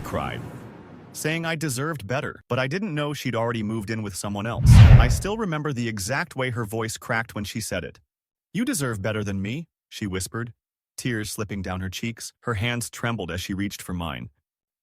cried, saying I deserved better, but I didn't know she'd already moved in with someone else. I still remember the exact way her voice cracked when she said it. "You deserve better than me," she whispered, tears slipping down her cheeks. Her hands trembled as she reached for mine.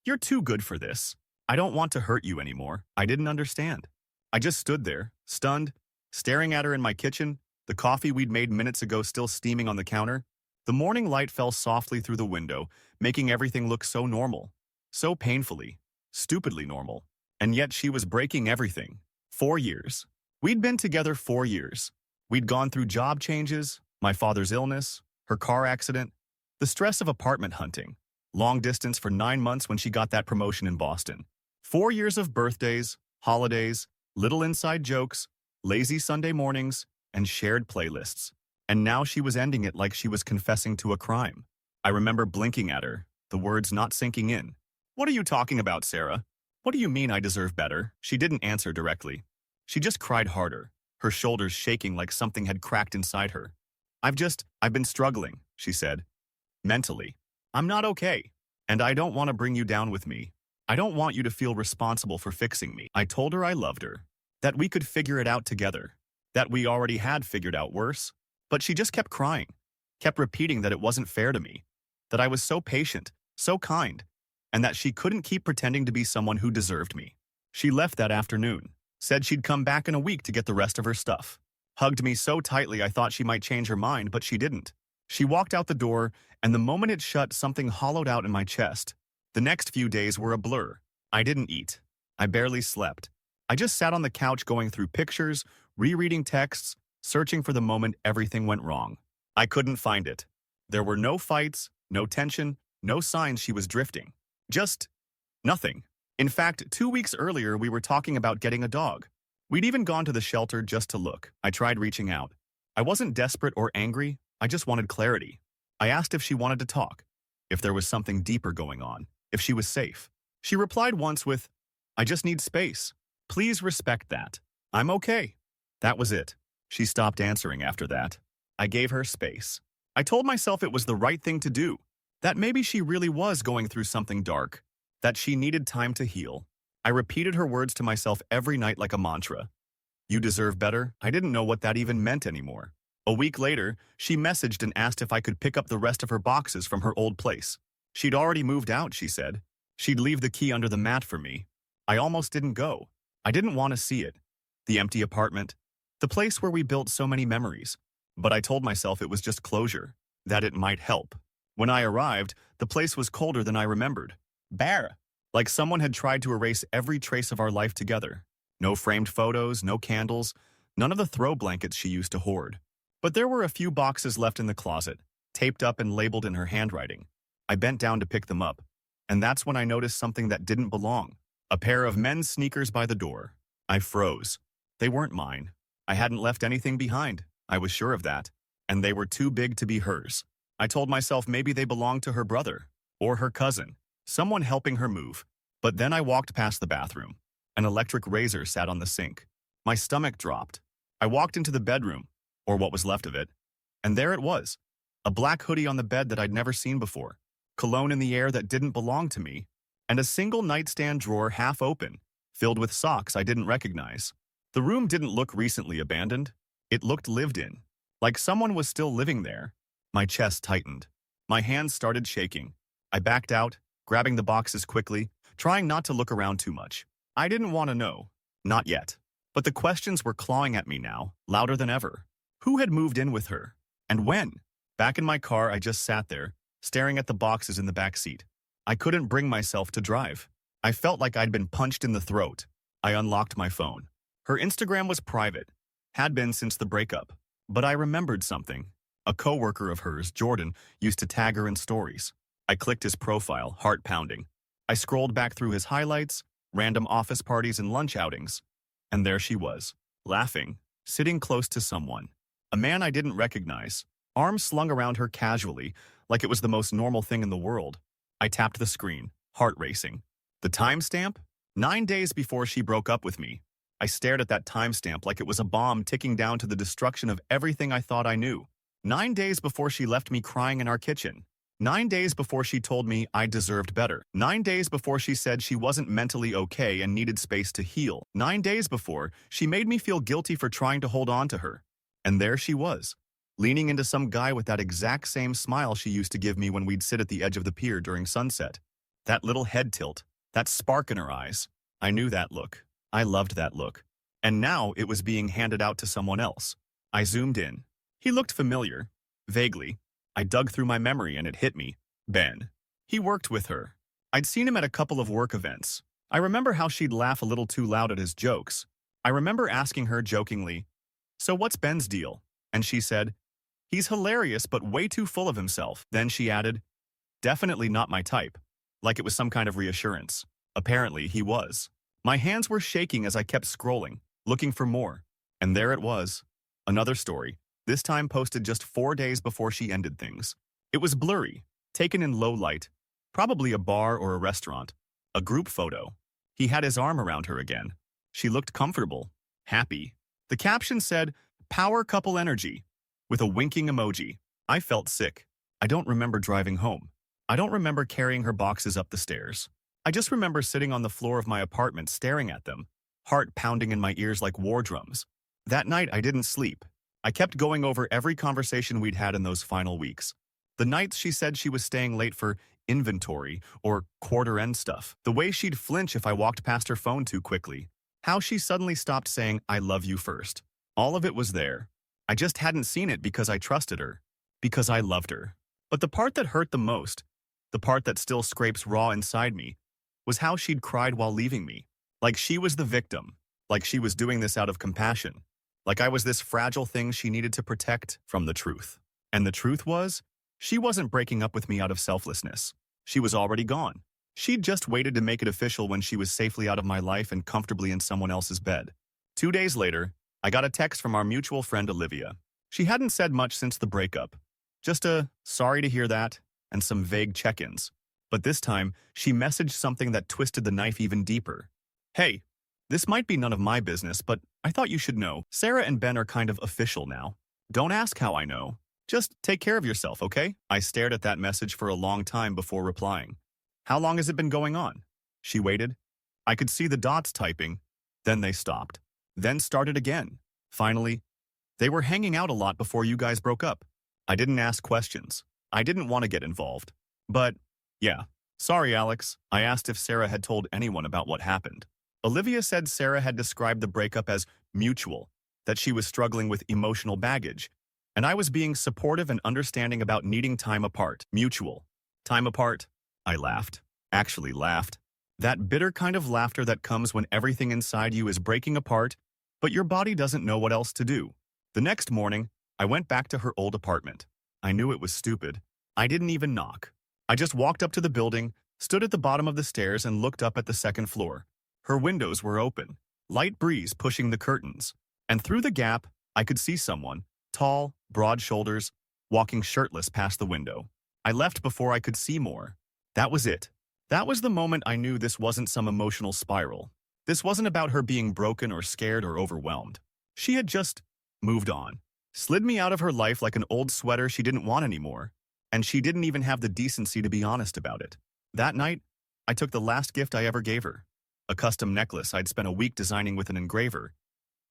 "You're too good for this. I don't want to hurt you anymore." I didn't understand. I just stood there, stunned, staring at her in my kitchen, the coffee we'd made minutes ago still steaming on the counter. The morning light fell softly through the window, making everything look so normal, so painfully, stupidly normal. And yet she was breaking everything. 4 years. We'd been together 4 years. We'd gone through job changes, my father's illness, her car accident, the stress of apartment hunting, long distance for 9 months when she got that promotion in Boston. 4 years of birthdays, holidays, little inside jokes, lazy Sunday mornings, and shared playlists. And now she was ending it like she was confessing to a crime. I remember blinking at her, the words not sinking in. "What are you talking about, Sarah? What do you mean I deserve better?" She didn't answer directly. She just cried harder, her shoulders shaking like something had cracked inside her. I've been struggling," she said. "Mentally. I'm not okay. And I don't want to bring you down with me. I don't want you to feel responsible for fixing me." I told her I loved her, that we could figure it out together, that we already had figured out worse. But she just kept crying, kept repeating that it wasn't fair to me, that I was so patient, so kind, and that she couldn't keep pretending to be someone who deserved me. She left that afternoon, said she'd come back in a week to get the rest of her stuff. Hugged me so tightly I thought she might change her mind, but she didn't. She walked out the door, and the moment it shut, something hollowed out in my chest. The next few days were a blur. I didn't eat. I barely slept. I just sat on the couch going through pictures, rereading texts, searching for the moment everything went wrong. I couldn't find it. There were no fights, no tension, no signs she was drifting. Just nothing. In fact, 2 weeks earlier we were talking about getting a dog. We'd even gone to the shelter just to look. I tried reaching out. I wasn't desperate or angry, I just wanted clarity. I asked if she wanted to talk, if there was something deeper going on, if she was safe. She replied once with, "I just need space. Please respect that. I'm okay." That was it. She stopped answering after that. I gave her space. I told myself it was the right thing to do, that maybe she really was going through something dark, that she needed time to heal. I repeated her words to myself every night like a mantra. "You deserve better." I didn't know what that even meant anymore. A week later, she messaged and asked if I could pick up the rest of her boxes from her old place. She'd already moved out, she said. She'd leave the key under the mat for me. I almost didn't go. I didn't want to see it. The empty apartment. The place where we built so many memories. But I told myself it was just closure, that it might help. When I arrived, the place was colder than I remembered. Bare. Like someone had tried to erase every trace of our life together. No framed photos, no candles, none of the throw blankets she used to hoard. But there were a few boxes left in the closet, taped up and labeled in her handwriting. I bent down to pick them up, and that's when I noticed something that didn't belong. A pair of men's sneakers by the door. I froze. They weren't mine. I hadn't left anything behind. I was sure of that. And they were too big to be hers. I told myself maybe they belonged to her brother, or her cousin, someone helping her move. But then I walked past the bathroom. An electric razor sat on the sink. My stomach dropped. I walked into the bedroom, or what was left of it, and there it was. A black hoodie on the bed that I'd never seen before, cologne in the air that didn't belong to me, and a single nightstand drawer half open, filled with socks I didn't recognize. The room didn't look recently abandoned. It looked lived in, like someone was still living there. My chest tightened. My hands started shaking. I backed out, grabbing the boxes quickly, trying not to look around too much. I didn't want to know. Not yet. But the questions were clawing at me now, louder than ever. Who had moved in with her? And when? Back in my car, I just sat there, staring at the boxes in the back seat. I couldn't bring myself to drive. I felt like I'd been punched in the throat. I unlocked my phone. Her Instagram was private, had been since the breakup. But I remembered something. A coworker of hers, Jordan, used to tag her in stories. I clicked his profile, heart pounding. I scrolled back through his highlights, random office parties and lunch outings. And there she was, laughing, sitting close to someone. A man I didn't recognize, arms slung around her casually, like it was the most normal thing in the world. I tapped the screen, heart racing. The timestamp? 9 days before she broke up with me. I stared at that timestamp like it was a bomb ticking down to the destruction of everything I thought I knew. 9 days before she left me crying in our kitchen. 9 days before she told me I deserved better. 9 days before she said she wasn't mentally okay and needed space to heal. 9 days before she made me feel guilty for trying to hold on to her. And there she was, leaning into some guy with that exact same smile she used to give me when we'd sit at the edge of the pier during sunset. That little head tilt, that spark in her eyes. I knew that look. I loved that look. And now it was being handed out to someone else. I zoomed in. He looked familiar. Vaguely. I dug through my memory and it hit me. Ben. He worked with her. I'd seen him at a couple of work events. I remember how she'd laugh a little too loud at his jokes. I remember asking her jokingly, "So what's Ben's deal?" And she said, "He's hilarious but way too full of himself." Then she added, "Definitely not my type." Like it was some kind of reassurance. Apparently he was. My hands were shaking as I kept scrolling, looking for more. And there it was. Another story. This time posted just 4 days before she ended things. It was blurry, taken in low light, probably a bar or a restaurant. A group photo. He had his arm around her again. She looked comfortable, happy. The caption said, "Power couple energy," with a winking emoji. I felt sick. I don't remember driving home. I don't remember carrying her boxes up the stairs. I just remember sitting on the floor of my apartment staring at them, heart pounding in my ears like war drums. That night I didn't sleep. I kept going over every conversation we'd had in those final weeks. The nights she said she was staying late for inventory or quarter-end stuff. The way she'd flinch if I walked past her phone too quickly. How she suddenly stopped saying, "I love you" first. All of it was there. I just hadn't seen it because I trusted her. Because I loved her. But the part that hurt the most, the part that still scrapes raw inside me, was how she'd cried while leaving me. Like she was the victim. Like she was doing this out of compassion. Like I was this fragile thing she needed to protect from the truth. And the truth was, she wasn't breaking up with me out of selflessness. She was already gone. She'd just waited to make it official when she was safely out of my life and comfortably in someone else's bed. 2 days later, I got a text from our mutual friend Olivia. She hadn't said much since the breakup. Just a "sorry to hear that" and some vague check-ins. But this time, she messaged something that twisted the knife even deeper. "Hey, this might be none of my business, but I thought you should know. Sarah and Ben are kind of official now. Don't ask how I know. Just take care of yourself, okay?" I stared at that message for a long time before replying. "How long has it been going on?" She waited. I could see the dots typing. Then they stopped. Then started again. Finally, "They were hanging out a lot before you guys broke up." I didn't ask questions. I didn't want to get involved. But, yeah. "Sorry, Alex." I asked if Sarah had told anyone about what happened. Olivia said Sarah had described the breakup as mutual, that she was struggling with emotional baggage, and I was being supportive and understanding about needing time apart. Mutual. Time apart. I laughed. Actually laughed. That bitter kind of laughter that comes when everything inside you is breaking apart, but your body doesn't know what else to do. The next morning, I went back to her old apartment. I knew it was stupid. I didn't even knock. I just walked up to the building, stood at the bottom of the stairs, and looked up at the second floor. Her windows were open, light breeze pushing the curtains, and through the gap, I could see someone, tall, broad shoulders, walking shirtless past the window. I left before I could see more. That was it. That was the moment I knew this wasn't some emotional spiral. This wasn't about her being broken or scared or overwhelmed. She had just moved on, slid me out of her life like an old sweater she didn't want anymore, and she didn't even have the decency to be honest about it. That night, I took the last gift I ever gave her, a custom necklace I'd spent a week designing with an engraver,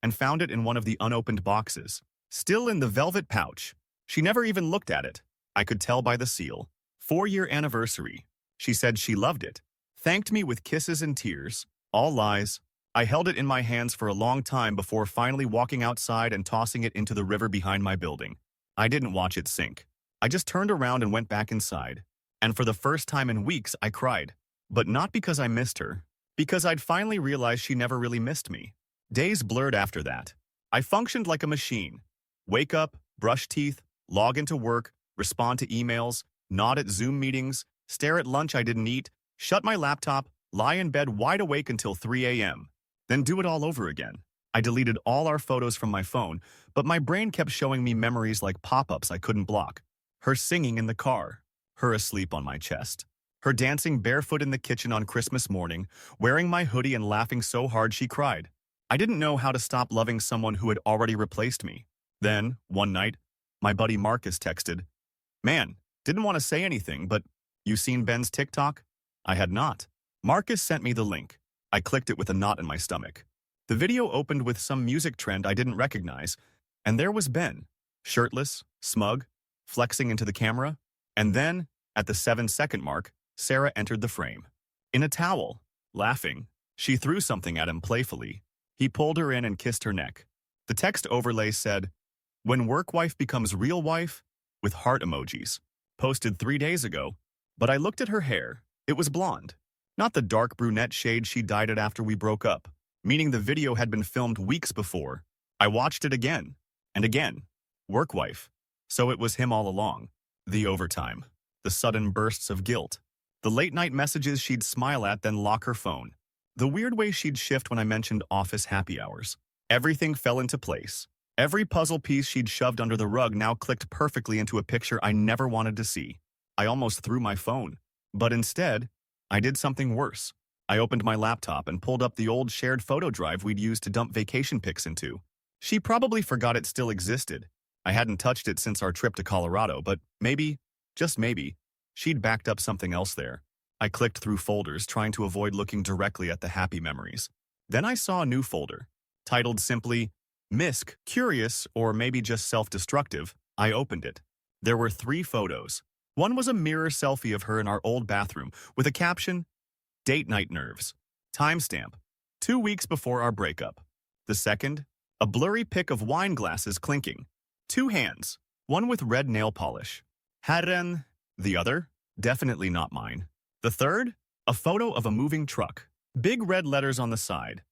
and found it in one of the unopened boxes, still in the velvet pouch. She never even looked at it. I could tell by the seal. 4-year anniversary. She said she loved it, thanked me with kisses and tears. All lies. I held it in my hands for a long time before finally walking outside and tossing it into the river behind my building. I didn't watch it sink. I just turned around and went back inside. And for the first time in weeks, I cried. But not because I missed her. Because I'd finally realized she never really missed me. Days blurred after that. I functioned like a machine. Wake up, brush teeth, log into work, respond to emails, nod at Zoom meetings, stare at lunch I didn't eat, shut my laptop, lie in bed wide awake until 3 a.m. Then do it all over again. I deleted all our photos from my phone, but my brain kept showing me memories like pop-ups I couldn't block. Her singing in the car, her asleep on my chest, her dancing barefoot in the kitchen on Christmas morning, wearing my hoodie and laughing so hard she cried. I didn't know how to stop loving someone who had already replaced me. Then, one night, my buddy Marcus texted, "Man, Didn't want to say anything, but you seen Ben's TikTok? I had not. Marcus sent me the link. I clicked it with a knot in my stomach. The video opened with some music trend I didn't recognize, and there was Ben, shirtless, smug, flexing into the camera. And then, at the 7-second mark, Sarah entered the frame. In a towel, laughing, she threw something at him playfully. He pulled her in and kissed her neck. The text overlay said, "When work wife becomes real wife," with heart emojis. Posted 3 days ago, but I looked at her hair. It was blonde. Not the dark brunette shade she dyed it after we broke up, meaning the video had been filmed weeks before. I watched it again, and again. Work wife. So it was him all along. The overtime. The sudden bursts of guilt. The late-night messages she'd smile at then lock her phone. The weird way she'd shift when I mentioned office happy hours. Everything fell into place. Every puzzle piece she'd shoved under the rug now clicked perfectly into a picture I never wanted to see. I almost threw my phone. But instead, I did something worse. I opened my laptop and pulled up the old shared photo drive we'd used to dump vacation pics into. She probably forgot it still existed. I hadn't touched it since our trip to Colorado, but maybe, just maybe, she'd backed up something else there. I clicked through folders, trying to avoid looking directly at the happy memories. Then I saw a new folder, titled simply, Misc, Curious, or maybe just Self-Destructive. I opened it. There were 3 photos. One was a mirror selfie of her in our old bathroom, with a caption, "Date night nerves." Timestamp, 2 weeks before our breakup. The second, a blurry pic of wine glasses clinking. 2 hands, one with red nail polish. Herren. The other, definitely not mine. The third, a photo of a moving truck. Big red letters on the side.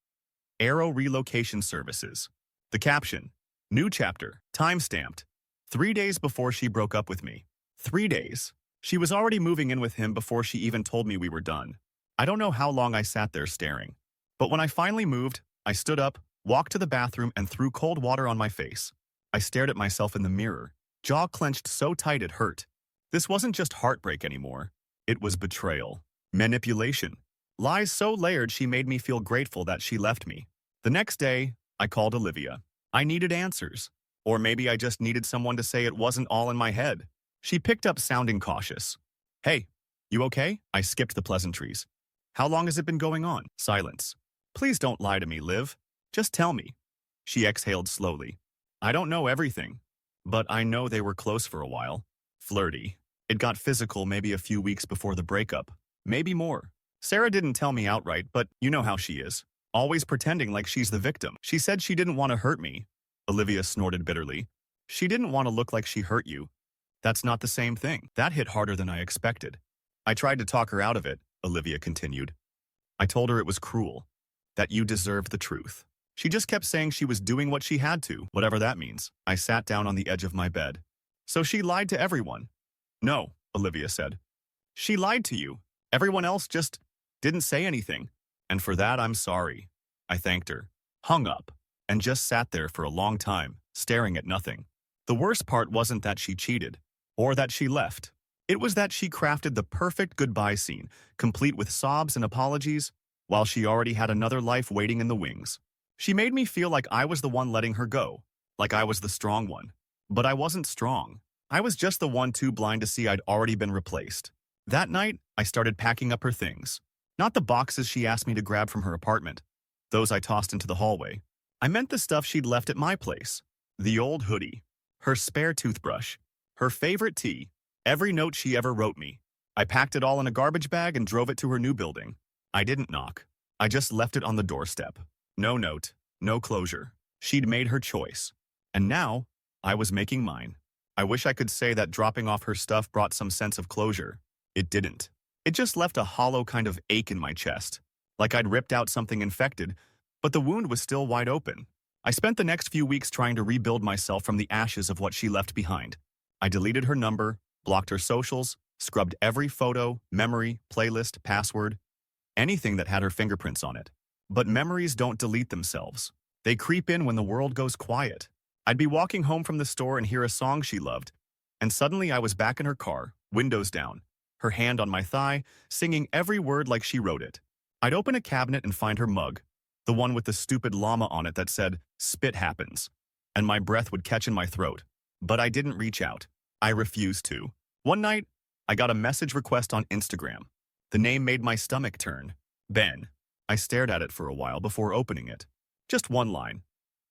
Aero Relocation Services. The caption, new chapter, time-stamped. 3 days before she broke up with me. 3 days. She was already moving in with him before she even told me we were done. I don't know how long I sat there staring. But when I finally moved, I stood up, walked to the bathroom, and threw cold water on my face. I stared at myself in the mirror, jaw clenched so tight it hurt. This wasn't just heartbreak anymore. It was betrayal. Manipulation. Lies so layered she made me feel grateful that she left me. The next day, I called Olivia. I needed answers. Or maybe I just needed someone to say it wasn't all in my head. She picked up sounding cautious. "Hey, you okay?" I skipped the pleasantries. "How long has it been going on?" Silence. "Please don't lie to me, Liv. Just tell me." She exhaled slowly. "I don't know everything, but I know they were close for a while. Flirty. It got physical maybe a few weeks before the breakup. Maybe more. Sarah didn't tell me outright, but you know how she is. Always pretending like she's the victim. She said she didn't want to hurt me." Olivia snorted bitterly. "She didn't want to look like she hurt you. That's not the same thing." That hit harder than I expected. "I tried to talk her out of it," Olivia continued. "I told her it was cruel, that you deserved the truth. She just kept saying she was doing what she had to, whatever that means." I sat down on the edge of my bed. "So she lied to everyone?" "No," Olivia said. "She lied to you. Everyone else just didn't say anything. And for that, I'm sorry." I thanked her, hung up, and just sat there for a long time, staring at nothing. The worst part wasn't that she cheated, or that she left. It was that she crafted the perfect goodbye scene, complete with sobs and apologies, while she already had another life waiting in the wings. She made me feel like I was the one letting her go, like I was the strong one. But I wasn't strong. I was just the one too blind to see I'd already been replaced. That night, I started packing up her things. Not the boxes she asked me to grab from her apartment. Those I tossed into the hallway. I meant the stuff she'd left at my place. The old hoodie, her spare toothbrush, her favorite tea, every note she ever wrote me. I packed it all in a garbage bag and drove it to her new building. I didn't knock. I just left it on the doorstep. No note, no closure. She'd made her choice. And now, I was making mine. I wish I could say that dropping off her stuff brought some sense of closure. It didn't. It just left a hollow kind of ache in my chest, like I'd ripped out something infected, but the wound was still wide open. I spent the next few weeks trying to rebuild myself from the ashes of what she left behind. I deleted her number, blocked her socials, scrubbed every photo, memory, playlist, password, anything that had her fingerprints on it. But memories don't delete themselves. They creep in when the world goes quiet. I'd be walking home from the store and hear a song she loved, and suddenly I was back in her car, windows down, her hand on my thigh, singing every word like she wrote it. I'd open a cabinet and find her mug, the one with the stupid llama on it that said, "Spit happens," and my breath would catch in my throat. But I didn't reach out. I refused to. One night, I got a message request on Instagram. The name made my stomach turn. Ben. I stared at it for a while before opening it. Just one line.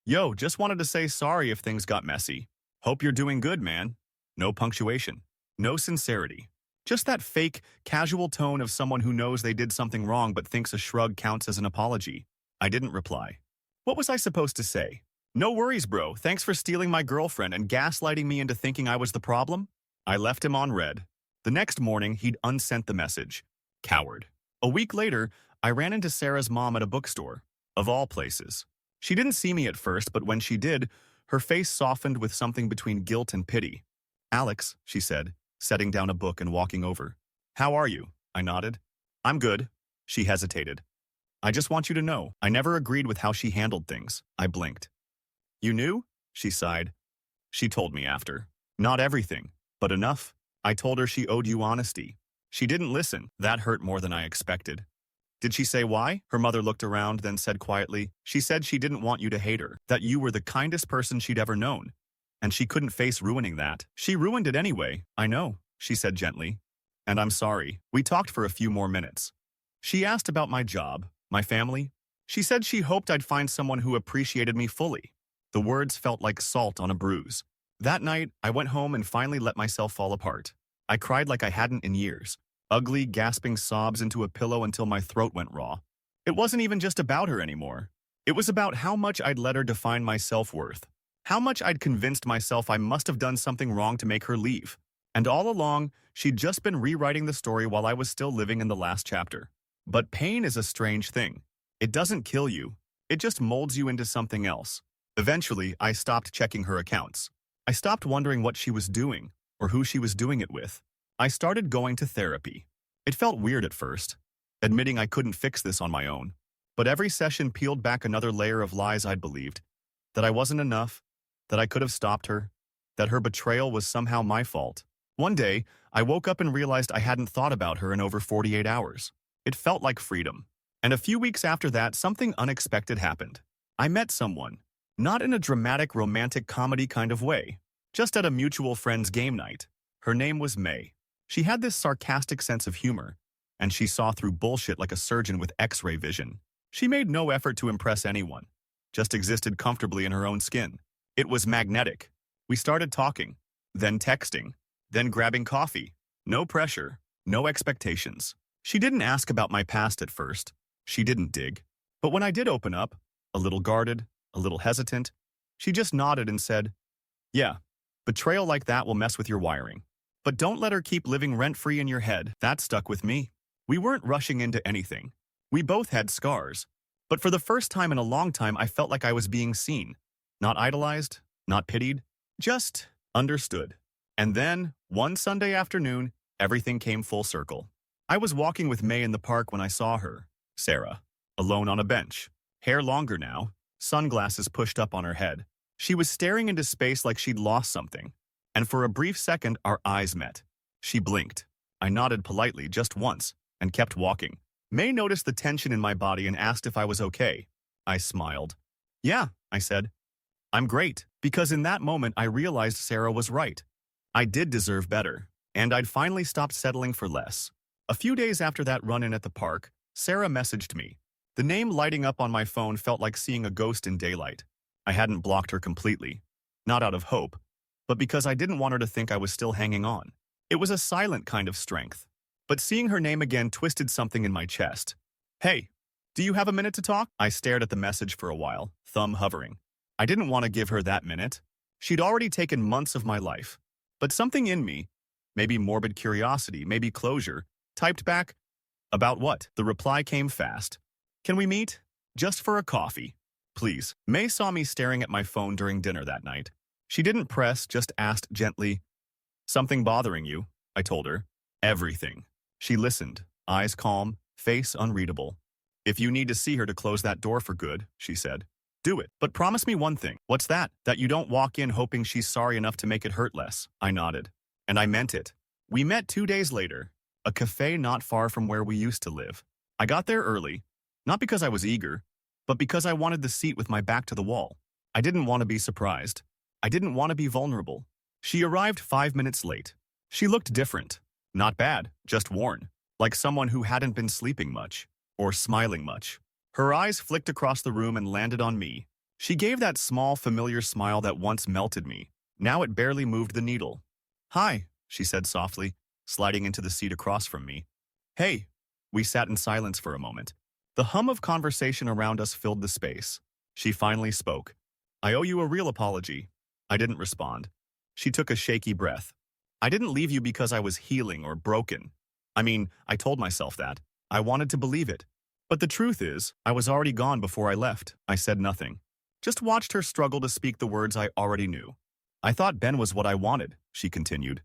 Yo, just wanted to say sorry if things got messy. Hope you're doing good, man. No punctuation. No sincerity. Just that fake, casual tone of someone who knows they did something wrong but thinks a shrug counts as an apology. I didn't reply. What was I supposed to say? No worries, bro. Thanks for stealing my girlfriend and gaslighting me into thinking I was the problem? I left him on red. The next morning, he'd unsent the message. Coward. A week later, I ran into Sarah's mom at a bookstore. Of all places. She didn't see me at first, but when she did, her face softened with something between guilt and pity. Alex, she said, setting down a book and walking over. How are you? I nodded. I'm good. She hesitated. I just want you to know, I never agreed with how she handled things. I blinked. You knew? She sighed. She told me after. Not everything, but enough. I told her she owed you honesty. She didn't listen. That hurt more than I expected. Did she say why? Her mother looked around, then said quietly, she said she didn't want you to hate her, that you were the kindest person she'd ever known. And she couldn't face ruining that. She ruined it anyway. I know, she said gently. And I'm sorry. We talked for a few more minutes. She asked about my job, my family. She said she hoped I'd find someone who appreciated me fully. The words felt like salt on a bruise. That night, I went home and finally let myself fall apart. I cried like I hadn't in years. Ugly, gasping sobs into a pillow until my throat went raw. It wasn't even just about her anymore. It was about how much I'd let her define my self-worth. How much I'd convinced myself I must have done something wrong to make her leave. And all along, she'd just been rewriting the story while I was still living in the last chapter. But pain is a strange thing. It doesn't kill you. It just molds you into something else. Eventually, I stopped checking her accounts. I stopped wondering what she was doing or who she was doing it with. I started going to therapy. It felt weird at first, admitting I couldn't fix this on my own. But every session peeled back another layer of lies I'd believed. That I wasn't enough, that I could have stopped her, that her betrayal was somehow my fault. One day, I woke up and realized I hadn't thought about her in over 48 hours. It felt like freedom. And a few weeks after that, something unexpected happened. I met someone, not in a dramatic romantic comedy kind of way, just at a mutual friend's game night. Her name was May. She had this sarcastic sense of humor, and she saw through bullshit like a surgeon with X-ray vision. She made no effort to impress anyone, just existed comfortably in her own skin. It was magnetic. We started talking, then texting, then grabbing coffee. No pressure, no expectations. She didn't ask about my past at first. She didn't dig. But when I did open up, a little guarded, a little hesitant, she just nodded and said, yeah, betrayal like that will mess with your wiring. But don't let her keep living rent-free in your head. That stuck with me. We weren't rushing into anything. We both had scars. But for the first time in a long time, I felt like I was being seen. Not idolized, not pitied, just understood. And then, one Sunday afternoon, everything came full circle. I was walking with May in the park when I saw her, Sarah, alone on a bench. Hair longer now, sunglasses pushed up on her head. She was staring into space like she'd lost something. And for a brief second, our eyes met. She blinked. I nodded politely just once and kept walking. May noticed the tension in my body and asked if I was okay. I smiled. Yeah, I said. I'm great, because in that moment I realized Sarah was right. I did deserve better, and I'd finally stopped settling for less. A few days after that run-in at the park, Sarah messaged me. The name lighting up on my phone felt like seeing a ghost in daylight. I hadn't blocked her completely, not out of hope, but because I didn't want her to think I was still hanging on. It was a silent kind of strength. But seeing her name again twisted something in my chest. Hey, do you have a minute to talk? I stared at the message for a while, thumb hovering. I didn't want to give her that minute. She'd already taken months of my life. But something in me, maybe morbid curiosity, maybe closure, typed back, about what? The reply came fast. Can we meet? Just for a coffee. Please. May saw me staring at my phone during dinner that night. She didn't press, just asked gently, something bothering you? I told her. Everything. She listened, eyes calm, face unreadable. If you need to see her to close that door for good, she said, do it. But promise me one thing. What's that? That you don't walk in hoping she's sorry enough to make it hurt less. I nodded. And I meant it. We met 2 days later, a cafe not far from where we used to live. I got there early, not because I was eager, but because I wanted the seat with my back to the wall. I didn't want to be surprised. I didn't want to be vulnerable. She arrived 5 minutes late. She looked different. Not bad, just worn. Like someone who hadn't been sleeping much. Or smiling much. Her eyes flicked across the room and landed on me. She gave that small, familiar smile that once melted me. Now it barely moved the needle. "Hi," she said softly, sliding into the seat across from me. "Hey." We sat in silence for a moment. The hum of conversation around us filled the space. She finally spoke. "I owe you a real apology." I didn't respond. She took a shaky breath. "I didn't leave you because I was healing or broken. I mean, I told myself that. I wanted to believe it. But the truth is, I was already gone before I left." I said nothing. Just watched her struggle to speak the words I already knew. "I thought Ben was what I wanted," she continued.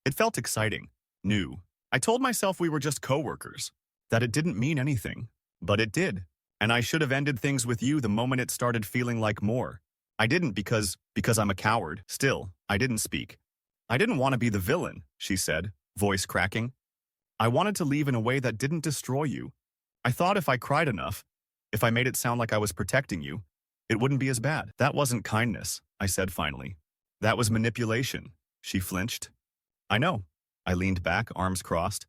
"It felt exciting, new. I told myself we were just co-workers, that it didn't mean anything. But it did. And I should have ended things with you the moment it started feeling like more. I didn't because I'm a coward. Still, I didn't speak. I didn't want to be the villain," she said, voice cracking. "I wanted to leave in a way that didn't destroy you. I thought if I cried enough, if I made it sound like I was protecting you, it wouldn't be as bad." "That wasn't kindness," I said finally. "That was manipulation." She flinched. "I know." I leaned back, arms crossed.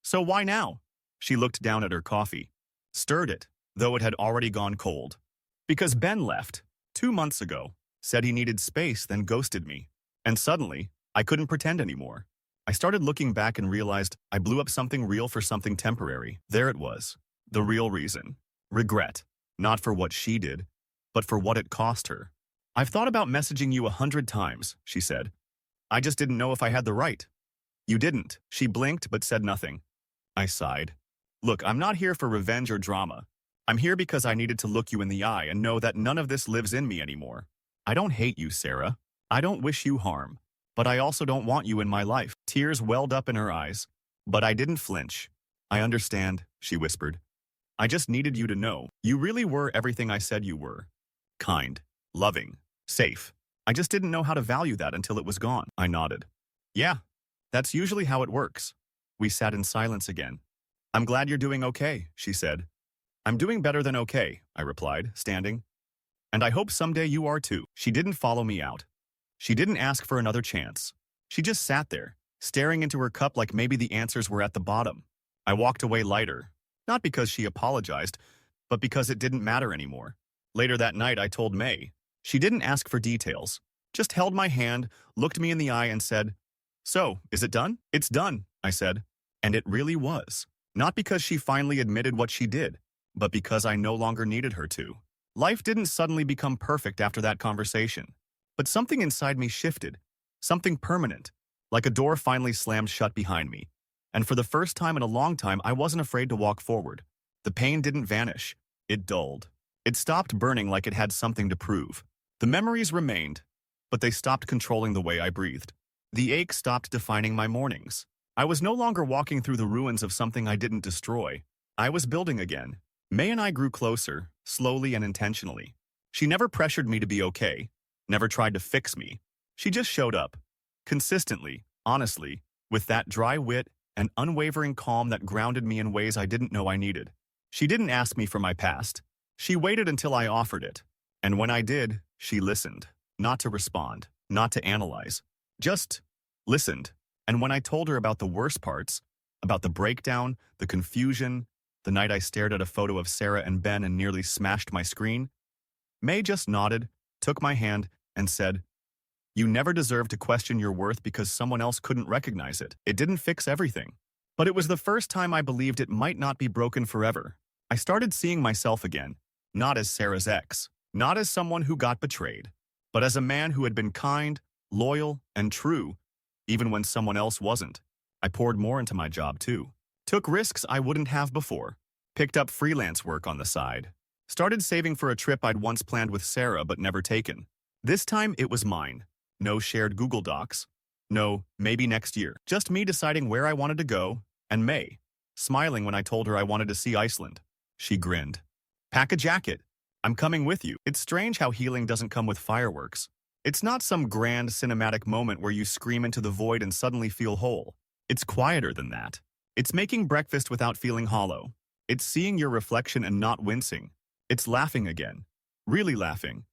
"So why now?" She looked down at her coffee. Stirred it, though it had already gone cold. "Because Ben left, 2 months ago, said he needed space, then ghosted me. And suddenly, I couldn't pretend anymore. I started looking back and realized I blew up something real for something temporary. There it was. The real reason. Regret. Not for what she did, but for what it cost her. "I've thought about messaging you 100 times, she said. "I just didn't know if I had the right." "You didn't." She blinked but said nothing. I sighed. "Look, I'm not here for revenge or drama. I'm here because I needed to look you in the eye and know that none of this lives in me anymore. I don't hate you, Sarah. I don't wish you harm. But I also don't want you in my life." Tears welled up in her eyes. But I didn't flinch. "I understand," she whispered. "I just needed you to know. You really were everything I said you were. Kind, loving, safe. I just didn't know how to value that until it was gone." I nodded. "Yeah, that's usually how it works." We sat in silence again. "I'm glad you're doing okay," she said. "I'm doing better than okay," I replied, standing. "And I hope someday you are too." She didn't follow me out. She didn't ask for another chance. She just sat there, staring into her cup like maybe the answers were at the bottom. I walked away lighter, not because she apologized, but because it didn't matter anymore. Later that night, I told May. She didn't ask for details, just held my hand, looked me in the eye and said, "So, is it done?" "It's done," I said. And it really was. Not because she finally admitted what she did, but because I no longer needed her to. Life didn't suddenly become perfect after that conversation. But something inside me shifted. Something permanent. Like a door finally slammed shut behind me. And for the first time in a long time, I wasn't afraid to walk forward. The pain didn't vanish. It dulled. It stopped burning like it had something to prove. The memories remained, but they stopped controlling the way I breathed. The ache stopped defining my mornings. I was no longer walking through the ruins of something I didn't destroy. I was building again. May and I grew closer, slowly and intentionally. She never pressured me to be okay, never tried to fix me. She just showed up. Consistently, honestly, with that dry wit and unwavering calm that grounded me in ways I didn't know I needed. She didn't ask me for my past. She waited until I offered it. And when I did, she listened. Not to respond, not to analyze. Just listened. And when I told her about the worst parts, about the breakdown, the confusion, the night I stared at a photo of Sarah and Ben and nearly smashed my screen, May just nodded, took my hand, and said, "You never deserved to question your worth because someone else couldn't recognize it. It didn't fix everything." But it was the first time I believed it might not be broken forever. I started seeing myself again, not as Sarah's ex, not as someone who got betrayed, but as a man who had been kind, loyal, and true, even when someone else wasn't. I poured more into my job too. Took risks I wouldn't have before. Picked up freelance work on the side. Started saving for a trip I'd once planned with Sarah but never taken. This time it was mine. No shared Google Docs. No, maybe next year. Just me deciding where I wanted to go, and May, smiling when I told her I wanted to see Iceland. She grinned. "Pack a jacket. I'm coming with you." It's strange how healing doesn't come with fireworks. It's not some grand cinematic moment where you scream into the void and suddenly feel whole. It's quieter than that. It's making breakfast without feeling hollow. It's seeing your reflection and not wincing. It's laughing again. Really laughing.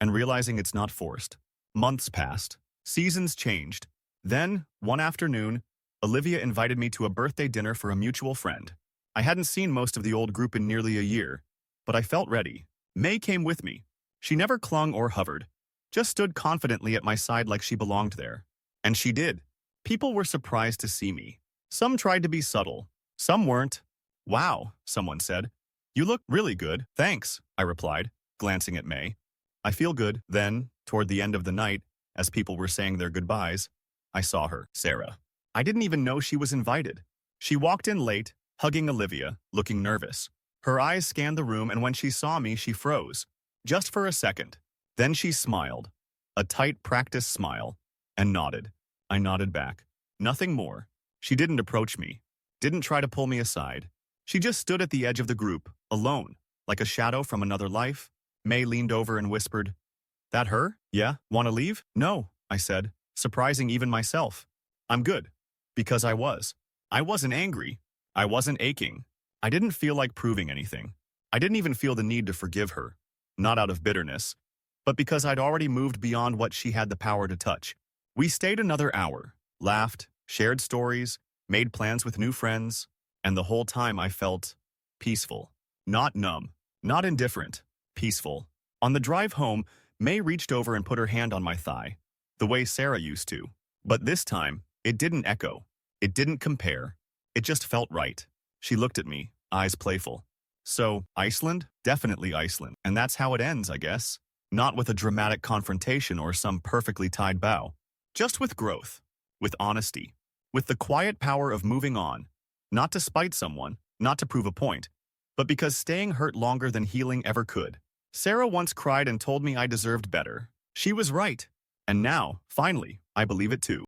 And realizing it's not forced. Months passed. Seasons changed. Then, one afternoon, Olivia invited me to a birthday dinner for a mutual friend. I hadn't seen most of the old group in nearly a year, but I felt ready. May came with me. She never clung or hovered, just stood confidently at my side like she belonged there. And she did. People were surprised to see me. Some tried to be subtle. Some weren't. "Wow," someone said. "You look really good." "Thanks," I replied, glancing at May. "I feel good." Then, toward the end of the night, as people were saying their goodbyes, I saw her, Sarah. I didn't even know she was invited. She walked in late, hugging Olivia, looking nervous. Her eyes scanned the room, and when she saw me, she froze. Just for a second. Then she smiled. A tight, practiced smile. And nodded. I nodded back. Nothing more. She didn't approach me. Didn't try to pull me aside. She just stood at the edge of the group, alone, like a shadow from another life. May leaned over and whispered, "That her? Yeah? Want to leave?" "No," I said, surprising even myself. "I'm good." Because I was. I wasn't angry. I wasn't aching. I didn't feel like proving anything. I didn't even feel the need to forgive her. Not out of bitterness, but because I'd already moved beyond what she had the power to touch. We stayed another hour, laughed, shared stories, made plans with new friends, and the whole time I felt peaceful. Not numb, not indifferent, peaceful. On the drive home, May reached over and put her hand on my thigh, the way Sarah used to. But this time, it didn't echo. It didn't compare. It just felt right. She looked at me, eyes playful. "So, Iceland? Definitely Iceland. And that's how it ends, I guess. Not with a dramatic confrontation or some perfectly tied bow. Just with growth. With honesty. With the quiet power of moving on. Not to spite someone, not to prove a point, but because staying hurt longer than healing ever could. Sarah once cried and told me I deserved better. She was right. And now, finally, I believe it too.